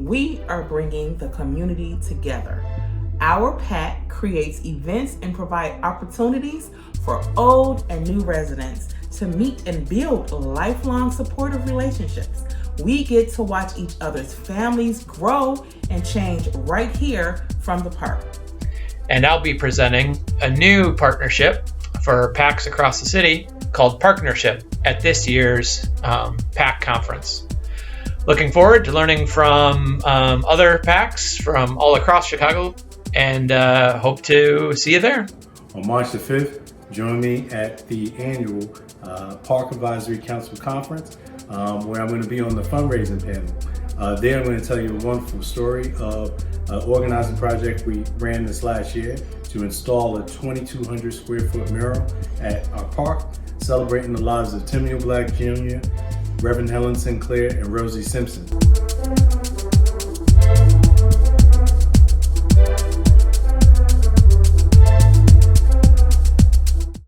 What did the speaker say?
we are bringing the community together. Our PAC creates events and provide opportunities for old and new residents to meet and build lifelong supportive relationships. We get to watch each other's families grow and change right here from the park. And I'll be presenting a new partnership for PACs across the city called Partnership at this year's PAC Conference. Looking forward to learning from other PACs from all across Chicago, and hope to see you there. On March the 5th, join me at the annual Park Advisory Council Conference, where I'm going to be on the fundraising panel. There I'm going to tell you a wonderful story of an organizing project we ran this last year to install a 2,200 square foot mural at our park, celebrating the lives of Timmy Black Jr., Reverend Helen Sinclair, and Rosie Simpson.